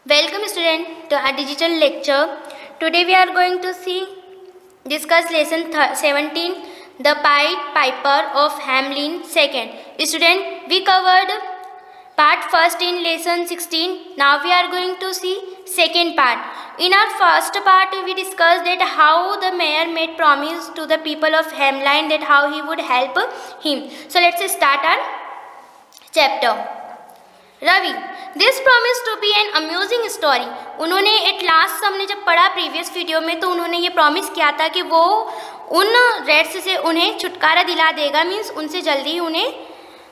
Welcome student to our digital lecture. Today we are going to discuss lesson 17, the Pied Piper of Hamelin. Second, student, we covered part first in lesson 16. Now we are going to see second part. In our first part we discussed that how the mayor made promise to the people of Hamelin that how he would help him. So let's start our chapter. Ravi, this promise to be an amusing story. उन्होंने at last हमने जब पढ़ा previous video में तो उन्होंने ये promise किया था कि वो उन रेड्स से उन्हें छुटकारा दिला देगा, मीन्स उनसे जल्दी ही उन्हें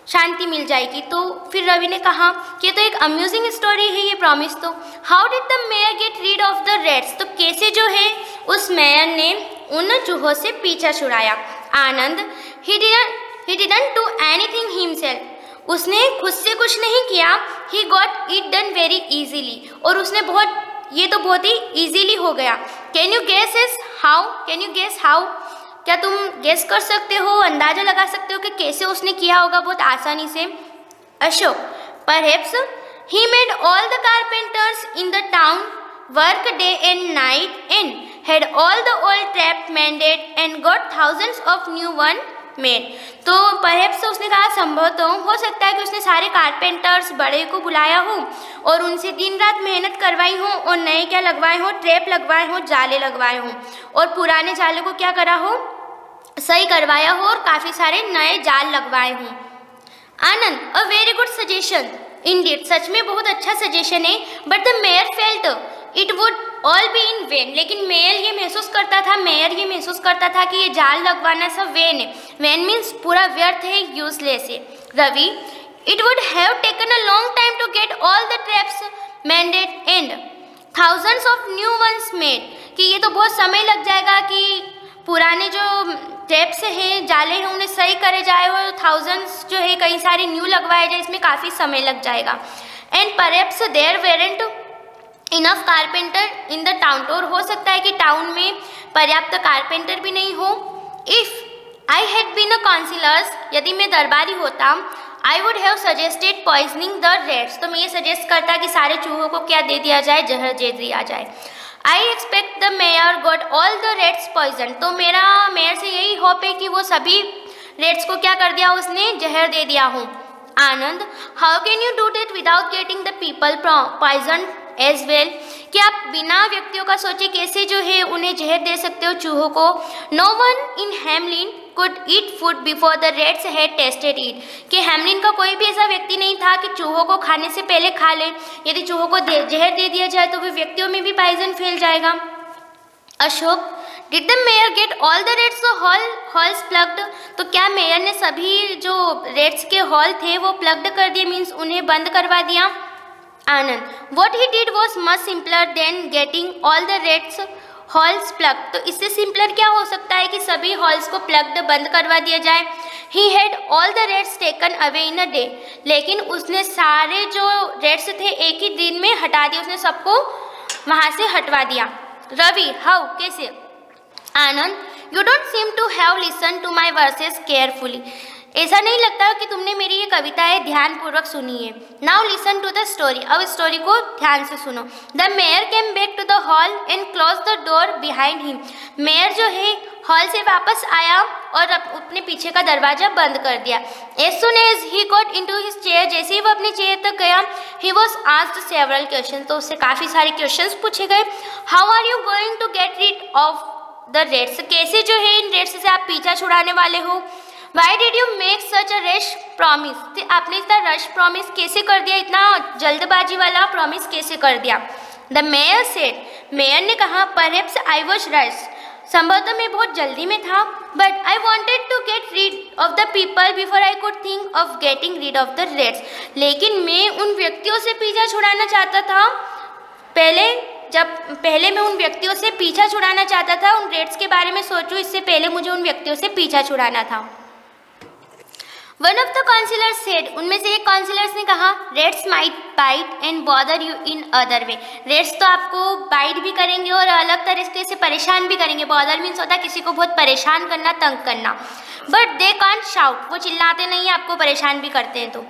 शांति मिल जाएगी. तो फिर रवि ने कहा कि तो एक अम्यूजिंग स्टोरी है ये प्रॉमिस. तो how did the mayor gate rid of the rats, तो कैसे जो है उस मेयर ने उन चूहों से पीछा छुड़ाया. Anand, he didn't do anything himself, उसने खुद से कुछ नहीं किया. He got it done very easily, और उसने ये तो बहुत ही इजीली हो गया. कैन यू गेस हाउ, क्या तुम गेस कर सकते हो, अंदाजा लगा सकते हो कि कैसे उसने किया होगा बहुत आसानी से. Ashok, perhaps he made all the carpenters in the town work day and night and had all the old trap मेंडेड and got thousands of new one made. तो परहैप्स उसने कहा संभव तो हो सकता है कि उसने सारे कारपेंटर्स बड़े को बुलाया हो और उनसे दिन रात मेहनत करवाई हो और नए क्या लगवाए हो, ट्रैप लगवाए हो, जाले लगवाए हो, और पुराने जाले को क्या करा हो, सही करवाया हो और काफ़ी सारे नए जाल लगवाए हों. Anand, a very good suggestion indeed, सच में बहुत अच्छा सजेशन है. But the mayor felt it would all be in vain, लेकिन मेयर ये महसूस करता था कि ये जाल लगवाना सब वेन है. वेन मीन्स पूरा व्यर्थ है, यूजलेस है. Ravi, it would have taken a long time to get all the traps mended and thousands of new ones made, कि ये तो बहुत समय लग जाएगा कि पुराने जो ट्रैप्स हैं, जाले हैं, उन्हें सही करे जाए और थाउजेंड्स जो है कई सारे न्यू लगवाए जाए, इसमें काफ़ी समय लग जाएगा. And perhaps there weren't enough carpenter in the town, और हो सकता है कि टाउन में पर्याप्त कारपेंटर भी नहीं हो. If I had been a councillors, यदि मैं दरबारी होता, I would have suggested poisoning the rats, तो मैं ये सजेस्ट करता कि सारे चूहों को क्या दे दिया जाए, जहर दे दिया जाए. I expect the mayor got all the rats poison, तो मेरा मेयर से यही होप है कि वो सभी रेड्स को क्या कर दिया, उसने जहर दे दिया हो. Anand, how can you do that without getting the people poison as well, कि आप बिना व्यक्तियों का सोचे कैसे जो है उन्हें जहर दे सकते हो चूहों को. No one in Hamelin could eat food before the rats had tasted it, कि हैमलिन का कोई भी ऐसा व्यक्ति नहीं था कि चूहों को खाने से पहले खा ले. यदि चूहों को जहर दे दिया जाए तो वे व्यक्तियों में भी पॉइजन फैल जाएगा. Ashok, did the mayor get all the rats holes plugged, तो क्या मेयर ने सभी जो रेड्स के हॉल थे वो प्लग्ड कर दिए, मीन्स उन्हें बंद करवा दिया. Anand, what he did was much simpler than getting all the rats holes plug, तो इससे सिंपलर क्या हो सकता है कि सभी हॉल्स को प्लग्ड बंद करवा दिया जाए. He had all the Reds taken away in a day, लेकिन उसने सारे जो रेड्स थे एक ही दिन में हटा दिए, उसने सबको वहाँ से हटवा दिया. रवि, हाउ, कैसे. Anand, you don't seem to have listen to my verses carefully, ऐसा नहीं लगता कि तुमने मेरी ये कविताएं ध्यानपूर्वक सुनी है. Now listen to the story, अब स्टोरी को ध्यान से सुनो. The mayor came back to the hall and close the door behind him, mayor जो है हॉल से वापस आया और अपने पीछे का दरवाजा बंद कर दिया. As soon as he got into his chair, जैसे ही वो अपनी चेयर तक गया, he was asked several question, तो उससे काफ़ी सारे क्वेश्चंस पूछे गए. How are you going to get rid of the rats, कैसे जो है इन रेड्स से आप पीछा छुड़ाने वाले हो. Why did you make such a rush promise, तो आपने इतना रश प्रॉमिस कैसे कर दिया, इतना जल्दबाजी वाला प्रॉमिस कैसे कर दिया. द मेयर सेड, मेयर ने कहा, परहैप्स आई वॉज रश, संभवतः मैं बहुत जल्दी में था. But I wanted to get rid of the people before I could think of getting rid of the rats, लेकिन मैं उन व्यक्तियों से पीछा छुड़ाना चाहता था, पहले मैं उन व्यक्तियों से पीछा छुड़ाना चाहता था, उन रेड्स के बारे में सोचूं इससे पहले मुझे उन व्यक्तियों से पीछा छुड़ाना था. One of the councillors said, उनमें से एक काउंसिलर्स ने कहा, rats might bite and bother you in other way, rats तो आपको बाइट भी करेंगे और अलग तरीके से परेशान भी करेंगे. बॉदर मीन्स होता है किसी को बहुत परेशान करना, तंग करना. बट दे कांट शाउट, वो चिल्लाते नहीं, आपको परेशान भी करते हैं. तो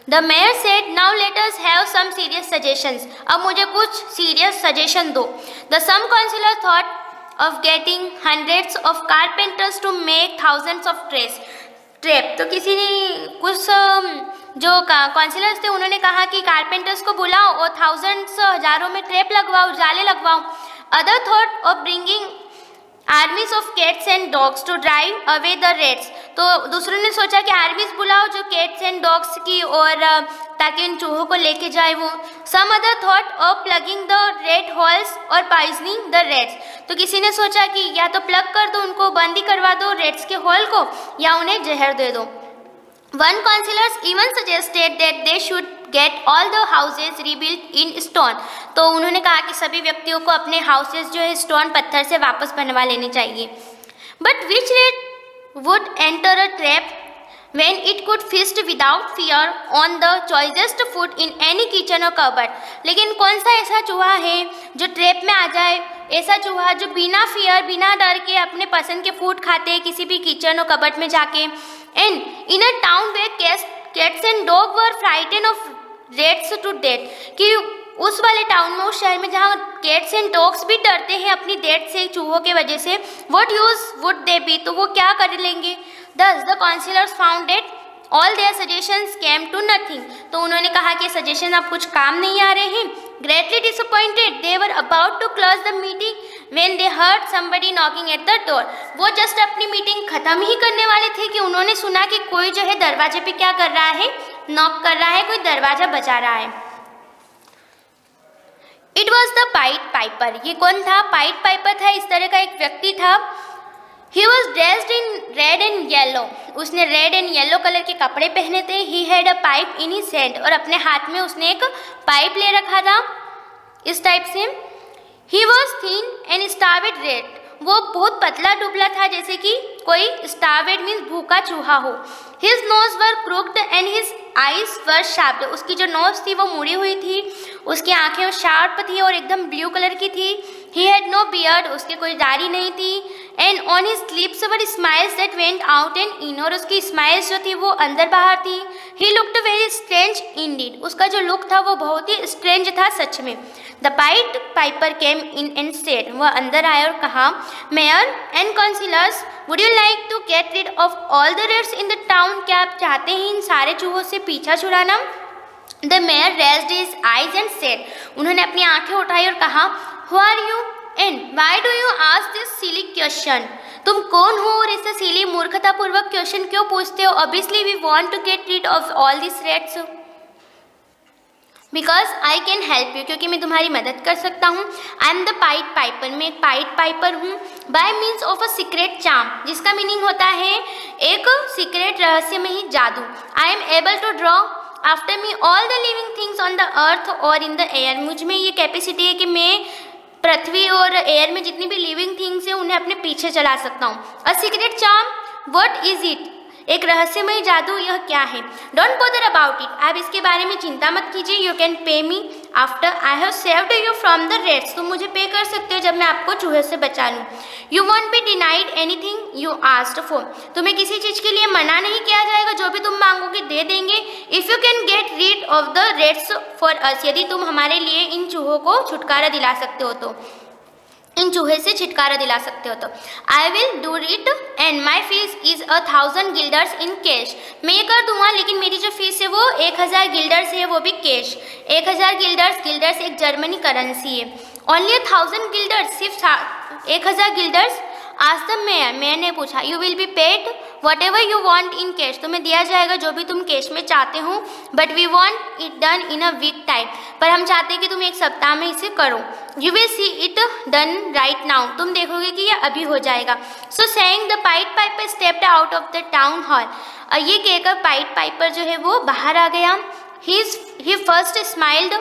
the mayor said now let us have some serious suggestions, अब मुझे कुछ सीरियस सजेशन दो। The some councillor thought of getting hundreds of carpenters to make thousands of trap. तो किसी ने कुछ जो काउंसिलर्स थे उन्होंने कहा कि कारपेंटर्स को बुलाओ और थाउजेंड्स हजारों में ट्रैप लगवाओ, जाले लगवाओ। Other thought of bringing armies of cats and dogs to drive away the rats, तो दूसरों ने सोचा कि आर्मीज बुलाओ जो कैट्स एंड डॉग्स की और ताकि इन चूहों को लेके जाए वो। Some other thought of plugging the rat holes और पॉइजनिंग द रेट्स, तो किसी ने सोचा कि या तो प्लग कर दो, उनको बंद ही करवा दो रेट्स के होल को, या उन्हें जहर दे दो। One councillor even suggested that they should get all the houses rebuilt in stone, तो उन्होंने कहा कि सभी व्यक्तियों को अपने हाउसेस जो है स्टोन पत्थर से वापस बनवा लेने चाहिए। But which rat would enter a trap when it could feast without fear on the choicest food in any kitchen or cupboard? लेकिन कौन सा ऐसा चूहा है जो ट्रैप में आ जाए, ऐसा चूहा जो बिना फियर बिना डर के अपने पसंद के फूड खाते हैं किसी भी किचन और कबर्ड में जाके। And in a town where cats and dogs were frightened of rats to death, कि उस वाले टाउन में, उस शहर में जहाँ कैट्स एंड डॉग्स भी डरते हैं अपनी डेथ से, चूहों के वजह से, what use would they B, तो वो क्या कर लेंगे। Thus the councillors found that all their suggestions came to nothing, तो उन्होंने कहा कि सजेशन अब कुछ काम नहीं आ रहे हैं। Greatly disappointed, they were about to close the meeting when they heard somebody knocking at the door. वो जस्ट अपनी मीटिंग खत्म ही करने वाले थे कि उन्होंने सुना कि कोई जो है दरवाजे पे क्या कर रहा है, नॉक कर रहा है, कोई दरवाजा बजा रहा है। It was the Pied Piper, ये कौन था? पाइड पाइपर था, इस तरह का एक व्यक्ति था। He was dressed in red and yellow, उसने रेड एंड येलो कलर के कपड़े पहने थे। He had a pipe in his hand, और अपने हाथ में उसने एक पाइप ले रखा था इस टाइप से। He was thin and starved rat, वो बहुत पतला दुबला था, जैसे कि कोई starved मीन्स भूखा चूहा हो। His nose were crooked and his eyes were sharp, उसकी जो नोज थी वो मुड़ी हुई थी, उसकी आंखें शार्प थी और एकदम ब्लू कलर की थी। He had no beard, उसकी कोई दाढ़ी नहीं थी। And on his lips were smiles that went out and in, और उसकी स्माइल्स जो थी वो अंदर बाहर थी। He looked very strange indeed, उसका जो लुक था वो बहुत ही स्ट्रेंज था सच में। The Pied Piper came in and said, वह अंदर आया और कहा, Mayor and councillors, would you like to get rid of all the rats in the town? क्या आप चाहते हैं इन सारे चूहों से पीछा छुड़ाना? The mayor raised his eyes and said, उन्होंने अपनी आंखें उठाई और कहा, Who are you and why do you ask this silly question? तुम कौन हो और ऐसा सिली मूर्खतापूर्वक क्वेश्चन क्यों पूछते हो? Obviously we want to get rid of all these rats because I can help you, क्योंकि मैं तुम्हारी मदद कर सकता हूँ। I am the Pied Piper, मैं एक पाइड पाइपर हूँ। By means of a secret charm, जिसका मीनिंग होता है एक सीक्रेट रहस्यमयी जादू। I am able to draw after me all the living things on the earth और इन द एयर, मुझ में ये कैपेसिटी है कि मैं पृथ्वी और एयर में जितनी भी लिविंग थिंग्स हैं उन्हें अपने पीछे चला सकता हूँ। A secret charm, what is it? एक रहस्यमय जादू यह क्या है? डोंट बॉदर अबाउट इट, आप इसके बारे में चिंता मत कीजिए। You can pay me after I have saved you from the rates, तुम मुझे पे कर सकते हो जब मैं आपको चूहे से बचा लूँ। You won't be denied anything you asked for, तुम्हें किसी चीज़ के लिए मना नहीं किया जाएगा, जो भी तुम मांगोगे दे देंगे। If you can get rid of the rates for us, यदि तुम हमारे लिए इन चूहों को छुटकारा दिला सकते हो तो, इन चूहे से छुटकारा दिला सकते हो तो। I will do it and my fees is 1000 guilders in cash, मैं ये कर दूंगा लेकिन मेरी जो फीस है वो 1000 गिल्डर्स है, वो भी कैश। 1000 गिल्डर्स, गिल्डर्स एक जर्मनी करेंसी है। ओनली 1000 गिल्डर्स, सिर्फ 1000 गिल्डर्स। आज द मेयर ने पूछा, you will be paid what ever you want in cash, तुम्हें दिया जाएगा जो भी तुम कैश में चाहते हो। But we want it done in a week time, पर हम चाहते हैं कि तुम एक सप्ताह में इसे करो। You will see it done right now, तुम देखोगे कि यह अभी हो जाएगा। So saying the pied Piper stepped out of the town hall, और ये कहकर पाइड पाइपर जो है वो बाहर आ गया। He first smiled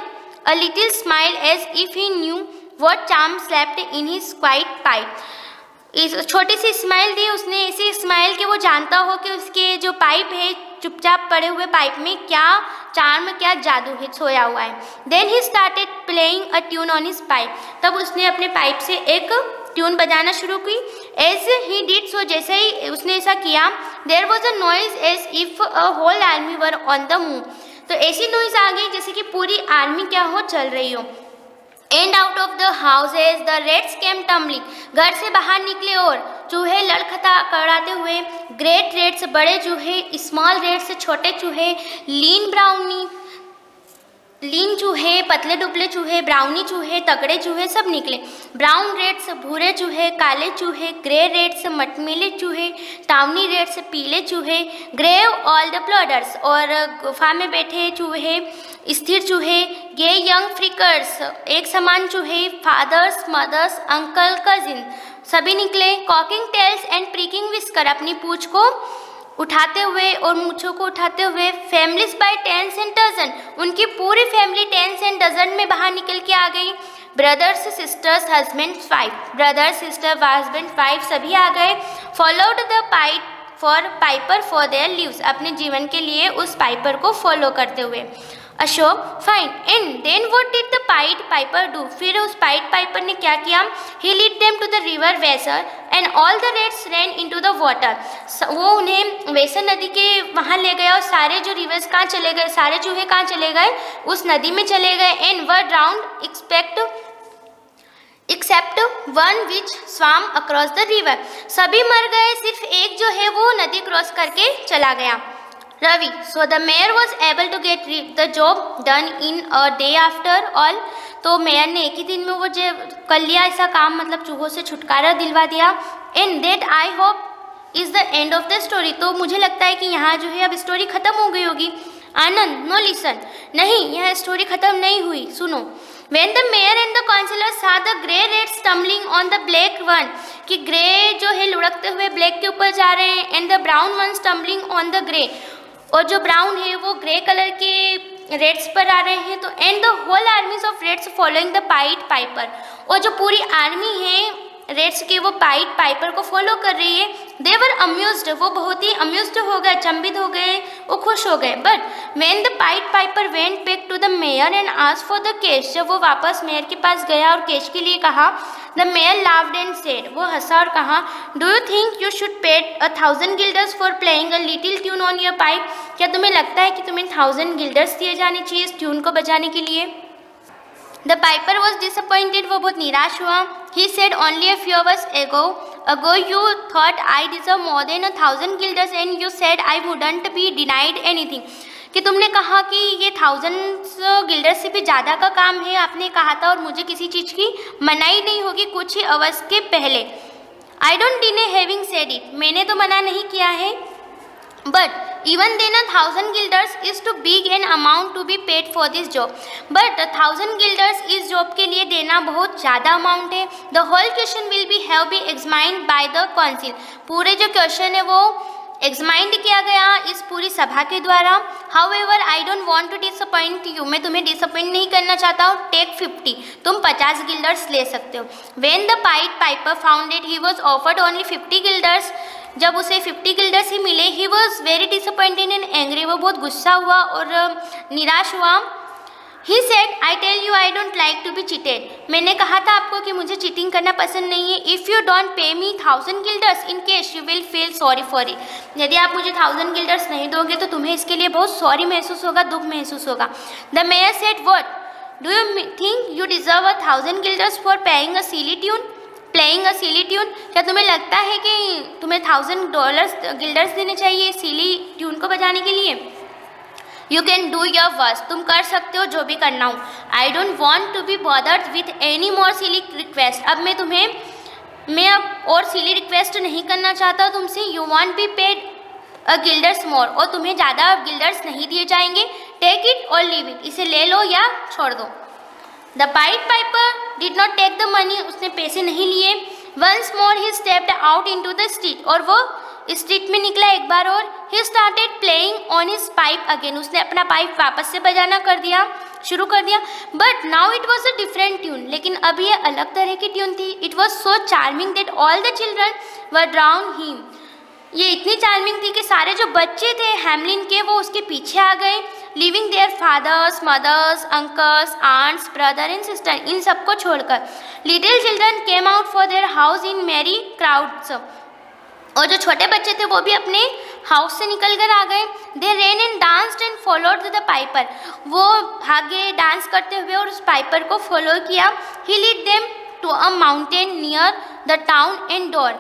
a little smile as if he knew what charm slept in his quiet pipe, इस छोटी सी स्माइल दी उसने, ऐसी स्माइल कि वो जानता हो कि उसके जो पाइप है, चुपचाप पड़े हुए पाइप में क्या चार्म, क्या जादू है सोया हुआ है। Then he started playing a tune on his pipe, तब उसने अपने पाइप से एक ट्यून बजाना शुरू की। एज ही डिड सो, जैसे ही उसने ऐसा किया, there was a noise as if a whole army were on the move, तो ऐसी नॉइज आ गई जैसे कि पूरी आर्मी क्या हो, चल रही हो। And out of the houses the Reds came tumbling, घर से बाहर निकले और चूहे लड़खड़ाते हुए। ग्रेट रेड्स बड़े चूहे, स्मॉल रेड्स छोटे चूहे, लीन चूहे, पतले दुबले चूहे, ब्राउनी चूहे, तगड़े चूहे, सब निकले। ब्राउन रेड्स भूरे चूहे, काले चूहे, ग्रे रेड्स मटमैले चूहे, टाउनी रेड्स पीले चूहे, ग्रेव ऑल द प्लॉडर्स, और गुफा में बैठे चूहे, स्थिर चूहे, गे यंग फ्रिकर्स, एक समान चूहे, फादर्स मदर्स अंकल कजिन, सभी निकले। Cocking tails and pricking whisker, अपनी पूंछ को उठाते हुए और मूंछों को उठाते हुए। Families by tens and dozen, उनकी पूरी फैमिली टेंस एंड डजन में बाहर निकल के आ गई। Brothers sisters husband wife, brother sister husband wife सभी आ गए। Followed the piper for their lives, अपने जीवन के लिए उस पाइपर को फॉलो करते हुए। Ashok fine and then what did the piper do, फिर उस पाइपर ने क्या किया। He lead them to the river Weser and all the rats ran into the water, वो उन्हें वेसर नदी के वहाँ ले गया और सारे जो रिवर्स कहाँ चले गए, सारे चूहे कहाँ चले गए, उस नदी में चले गए। And were drowned except one which swam across the river, सभी मर गए, सिर्फ एक जो है वो नदी क्रॉस करके चला गया। Ravi, so the mayor was able to get the job done in a day after all, तो मेयर ने एक ही दिन में वो जो कर लिया ऐसा काम, मतलब चूहों से छुटकारा दिलवा दिया। And that I hope is the end of the story, तो मुझे लगता है कि यहाँ जो है अब स्टोरी खत्म हो गई होगी। आनंद, नो लिसन, नहीं यह स्टोरी खत्म नहीं हुई, सुनो। When the mayor and the councillor saw the grey rats tumbling on the black one, कि ग्रे जो है लुढ़कते हुए ब्लैक के ऊपर जा रहे हैं, and the brown ones tumbling on the grey, और जो ब्राउन है वो ग्रे कलर के रेड्स पर आ रहे हैं। तो and the whole armies of rats following the piper, और जो पूरी आर्मी है रेड्स के वो पाइपर को फॉलो कर रही है। दे वर अम्यूज्ड, वो बहुत ही अम्यूज्ड हो गए, अचंभित हो गए, वो खुश हो गए। But when the piper went back to the mayor and asked for the cash, जब वो वापस मेयर के पास गया और कैश के लिए कहा, the mayor laughed and said, वो हंसा और कहा, do you think you should pay 1000 guilders for playing a little tune on your pipe, क्या तुम्हें लगता है कि तुम्हें 1000 गिल्डर्स दिए जाने चाहिए इस ट्यून को बजाने के लिए। द पाइपर वॉज डिसअपॉइंटेड, वो बहुत निराश हुआ। He said only a few hours ago you thought I deserve more than 1000 guilders and you said I wouldn't be denied anything, कि तुमने कहा कि ये 1000 गिल्डर्स से भी ज़्यादा का काम है, आपने कहा था, और मुझे किसी चीज़ की मनाही नहीं होगी कुछ ही अवर्स के पहले। I don't deny having said it, मैंने तो मना नहीं किया है। But even then 1000 guilders is too big an amount to be paid for this job. But 1000 guilders इस जॉब के लिए देना बहुत ज़्यादा अमाउंट है। The whole question will be have be examined by the council. पूरे जो क्वेश्चन है वो एग्जामाइंड किया गया इस पूरी सभा के द्वारा। However, I don't want to disappoint you. मैं तुम्हें डिसअपॉइंट नहीं करना चाहता हूँ। Take 50. तुम 50 गिल्डर्स ले सकते हो। When the piper found it, he was offered only 50 guilders. जब उसे 50 गिल्डर्स ही मिले, he was very disappointed and angry, वो बहुत गुस्सा हुआ और निराश हुआ। He said, I tell you I don't like to be cheated, मैंने कहा था आपको कि मुझे चीटिंग करना पसंद नहीं है। If you don't pay me 1000 guilders in case you will feel sorry for it, यदि आप मुझे 1000 गिल्डर्स नहीं दोगे तो तुम्हें इसके लिए बहुत सॉरी महसूस होगा, दुख महसूस होगा। The mayor said, what do you think you deserve 1000 guilders for paying a silly tune, playing a silly tune, क्या तुम्हें लगता है कि तुम्हें $1000 गिल्डर्स देने चाहिए सिली ट्यून को बजाने के लिए। You can do your worst, तुम कर सकते हो जो भी करना हो। I don't want to be bothered with any more silly request, अब मैं अब और सिली रिक्वेस्ट नहीं करना चाहता तुमसे। You won't be paid a guilders more, और तुम्हें ज़्यादा गिल्डर्स नहीं दिए जाएंगे। टेक इट और लीव इट, इसे ले लो या छोड़ दो। The piper did not take the money, उसने पैसे नहीं लिए। Once more he stepped out into the street, और वो स्ट्रीट में निकला एक बार और। He started playing on his pipe again, उसने अपना पाइप वापस से बजाना शुरू कर दिया। But now it was a different tune, लेकिन अब ये अलग तरह की ट्यून थी। It was so charming that all the children were drown him, ये इतनी चार्मिंग थी कि सारे जो बच्चे थे हैमलिन के वो उसके पीछे आ गए। Leaving their fathers mothers uncles aunts brother and sister, इन सबको छोड़कर। Little children came out for their house in merry crowds, और जो छोटे बच्चे थे वो भी अपने हाउस से निकल कर आ गए। They ran and danced and followed the piper, वो भागे डांस करते हुए और उस पाइपर को फॉलो किया। He lead them to a mountain near the town and door,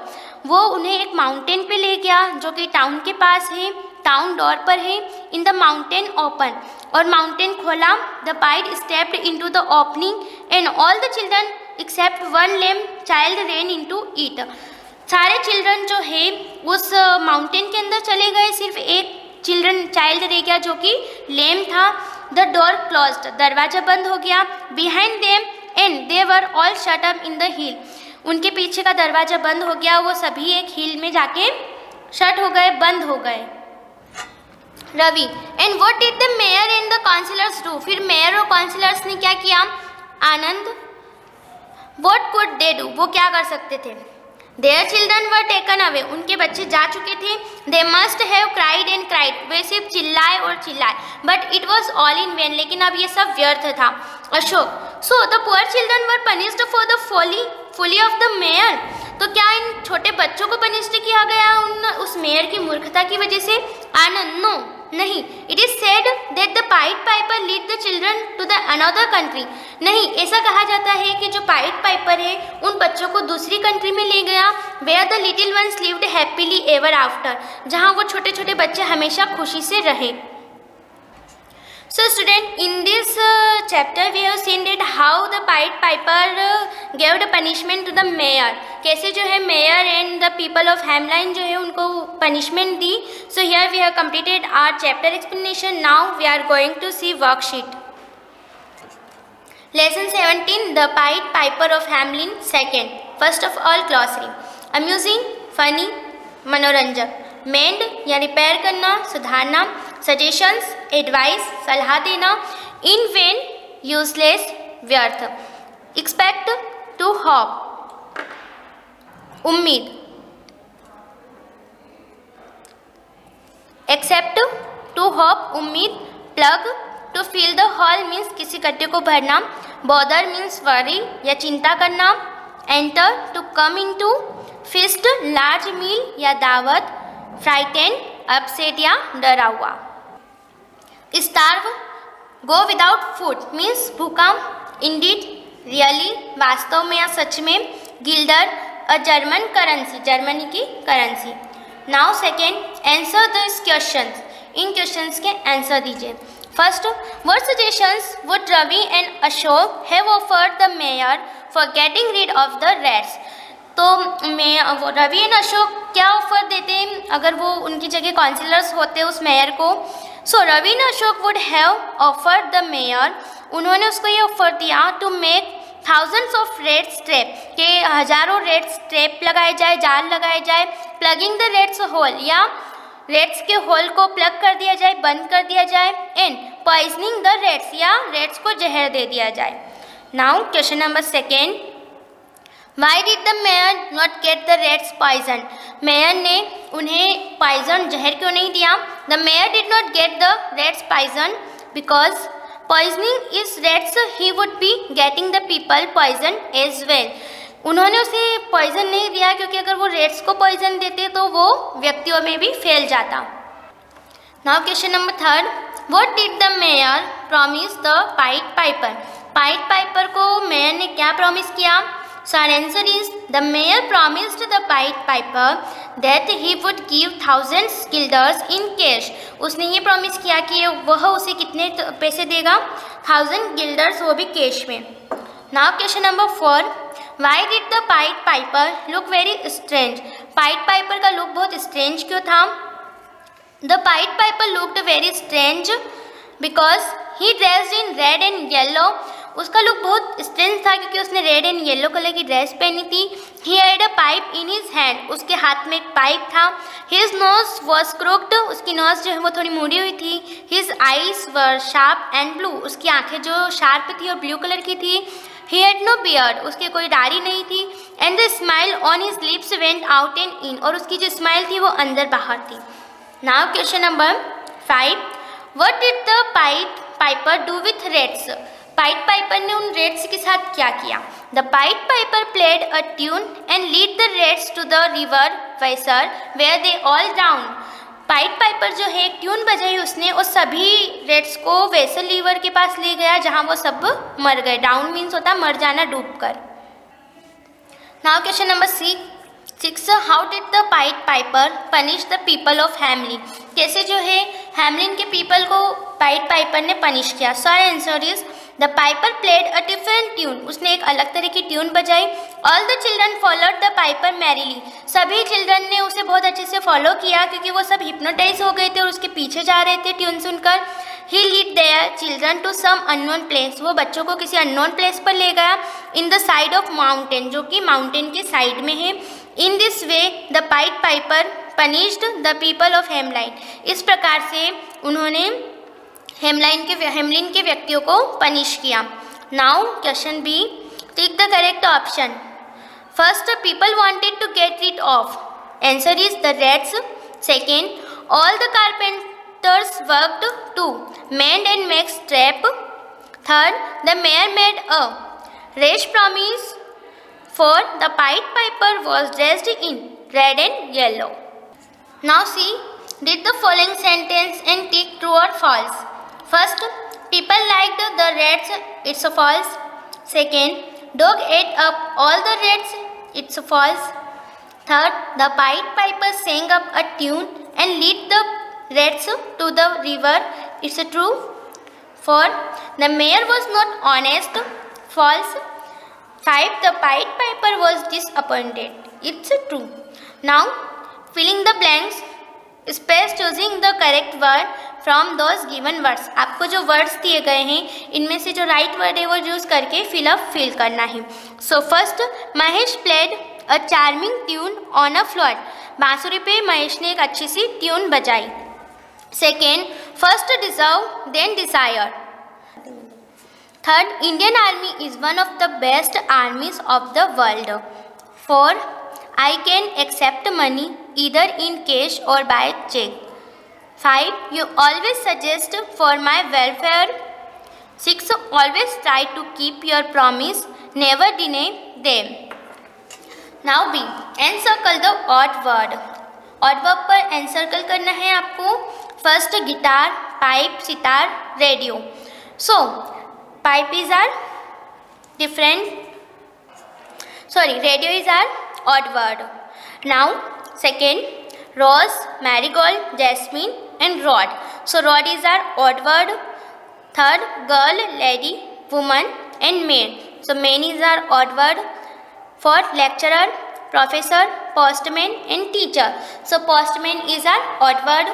वो उन्हें एक माउंटेन पे ले गया जो कि टाउन के पास है, टाउन डोर पर है। इन द माउंटेन ओपन, और माउंटेन खोला। The point stepped into the opening and all the children except one lame child rain into it, सारे चिल्ड्रन जो है उस माउंटेन के अंदर चले गए, सिर्फ एक चिल्ड्रन चाइल्ड रह गया जो कि लेम था। द डोर क्लोज्ड, दरवाजा बंद हो गया। Behind them and they were all shut up in the हिल, उनके पीछे का दरवाजा बंद हो गया, वो सभी एक हिल में जाके शट हो गए, बंद हो गए। Ravi, and what did the mayor and the councillors do, फिर मेयर और काउंसिलर्स ने क्या किया। Anand, what could they do, वो क्या कर सकते थे। Their children were taken away, उनके बच्चे जा चुके थे। They must have cried and cried, वे सिर्फ चिल्लाए और चिल्लाए। But it was all in vain, लेकिन अब ये सब व्यर्थ था। Ashok, so the poor children were punished for the folly of the mayor, तो क्या इन छोटे बच्चों को पनिश्ड किया गया उस मेयर की मूर्खता की वजह से। आनंद, नो, नहीं। It is said that the pied piper lead the children to the another country, नहीं, ऐसा कहा जाता है कि जो पाइट पाइपर है उन बच्चों को दूसरी कंट्री में ले गया। Where the little ones lived happily ever after, जहाँ वो छोटे छोटे बच्चे हमेशा खुशी से रहे। So student, in this chapter we have seen that how the Pied Piper gave the punishment to the mayor, कैसे जो है mayor and the people of Hamelin जो है उनको punishment the. So here we have completed our chapter explanation. Now we are going to see worksheet. Lesson 17, The Pied Piper of Hamelin, second. First of all, glossary. Amusing, funny, मनोरंजक। मेंड या repair करना, सुधारना। Suggestions, advice, सलाह देना। In vain, useless, व्यर्थ। Expect, to hope, उम्मीद। Except, to hope, उम्मीद। Plug, to fill the hole means किसी गड्ढे को भरना। बॉदर मीन्स वरी या चिंता करना। Enter, to come into. Feast, large meal या दावत। फ्राइटेन, अपसेट या डरा हुआ। Starve, go without food means भूखा। इंडीड, रियली, वास्तव में या सच में। Guilder, a German currency, Germany की currency. Now second, answer this questions, इन क्वेश्चंस के आंसर दीजिए। First, what suggestions would Ravi and Ashok have offered the mayor for getting rid of the rats, तो रवि एंड अशोक क्या ऑफर देते हैं अगर वो उनकी जगह काउंसिलर्स होते उस मेयर को। So Ravi and Ashok would have offered the mayor, उन्होंने उसको ये ऑफर दिया to make thousands of rats trap, के हजारों रेट्स ट्रैप लगाए जाए, जाल लगाए जाए। प्लगिंग द रेट्स होल, या रेट्स के होल को प्लग कर दिया जाए, बंद कर दिया जाए। एंड पॉइजनिंग द रेट्स, या रेट्स को जहर दे दिया जाए। Now question number second, Why did the mayor not get the rats poisoned? Mayor ने उन्हें पॉइजन जहर क्यों नहीं दिया। The mayor did not get the rats poisoned because poisoning is rats, he would be getting the people poisoned as well. उन्होंने उसे poison नहीं दिया क्योंकि अगर वो रेट्स को पॉइजन देते तो वो व्यक्तियों में भी फैल जाता। Now question number third, What did the mayor promise the Pied Piper? Pied Piper को मेयर ने क्या प्रॉमिस किया। So our answer is the mayor promised the Pied Piper that he would give thousands guilders in cash. उसने ये promise किया कि वह उसे कितने पैसे देगा, 1000 guilders, वो भी कैश में। Now question number 4, why did the Pied Piper look very strange? Pied Piper का लुक बहुत स्ट्रेंज क्यों था। The Pied Piper looked very strange because he dressed in red and yellow. उसका लुक बहुत strange था क्योंकि उसने रेड एंड येलो कलर की ड्रेस पहनी थी। He had a pipe in his hand, उसके हाथ में एक पाइप था। हिज नोज वॉज क्रोक्ड, उसकी नोज जो है वो थोड़ी मुड़ी हुई थी। His eyes were sharp and blue, उसकी आंखें जो शार्प थी और ब्लू कलर की थी। ही हैड नो बियर्ड, उसके कोई दाढ़ी नहीं थी। And the smile on his lips went out and in, और उसकी जो स्माइल थी वो अंदर बाहर थी। Now question number 5, what did the pied piper do with rats? Pied piper ने उन रेट्स के साथ क्या किया। The pied piper played a tune and lead the rats to the river Weser where they all drown. Pied piper जो है tune बजाई उसने और सभी रेट्स को वेसल लीवर के पास ले गया जहाँ वो सब मर गए। डाउन मीन्स होता मर जाना डूबकर। Now question number 6 how did the pied Piper punish the people of Hamelin. कैसे जो है हैमलिन के पीपल को पाइट पाइपर ने पनिश किया। So answer is the Piper played a different tune. उसने एक अलग तरह की ट्यून बजाई। All the children followed the Piper merrily. सभी चिल्ड्रन ने उसे बहुत अच्छे से फॉलो किया क्योंकि वो सब हिप्नोटाइज हो गए थे और उसके पीछे जा रहे थे ट्यून सुनकर। He lead their children to some unknown place. वो बच्चों को किसी अननोन प्लेस पर ले गया in the side of mountain, जो कि माउंटेन के साइड में है। In this way the pied piper punished the people of Hamelin. इस प्रकार से उन्होंने हेमलिन के व्यक्तियों को पनिश किया। Now question B, tick the correct option. First, people wanted to get rid of. Answer is the rats. Second, all the carpenters worked to mend and make trap. Third, the mayor made a rash promise for the pied piper was dressed in red and yellow. Now C, read the following sentence and tick true or false. First, people liked the rats. It's a false. Second, dog ate up all the rats. It's a false. Third, the Pied Piper sang up a tune and led the rats to the river. It's a true. Fourth, the mayor was not honest. False. 5, the Pied Piper was disappointed. It's a true. Now, filling the blanks. Space choosing the correct word from those given words. आपको जो words दिए गए हैं इनमें से जो right word है वो यूज करके फिल करना है। So first, Mahesh played a charming tune on a flute. बांसुरी पे महेश ने एक अच्छी सी ट्यून बजाई। Second, first deserve then desire. Third, Indian army is one of the best armies of the world. Four, I can accept money either in cash or by check. 5, you always suggest for my welfare. 6, always try to keep your promise, never deny them. Now B, encircle the odd word. Odd word पर encircle करना है आपको। First, guitar, pipe, sitar, radio. So, pipe is our different. Sorry, radio is our odd word. Now second, rose, marigold, jasmine and rod. So rod is our odd word. Third, girl, lady, woman and man. So man is our odd word. Fourth, lecturer, professor, postman and teacher. So postman is our odd word.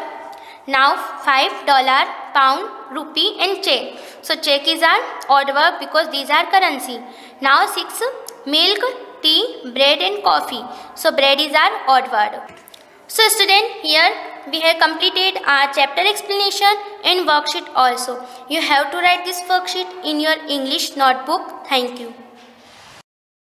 Now $5, pound, rupee and check. So check is our odd word because these are currency. Now 6, milk, tea, bread and coffee. So bread is our odd word. So student, here we have completed our chapter explanation and worksheet also. You have to write this worksheet in your English notebook. Thank you.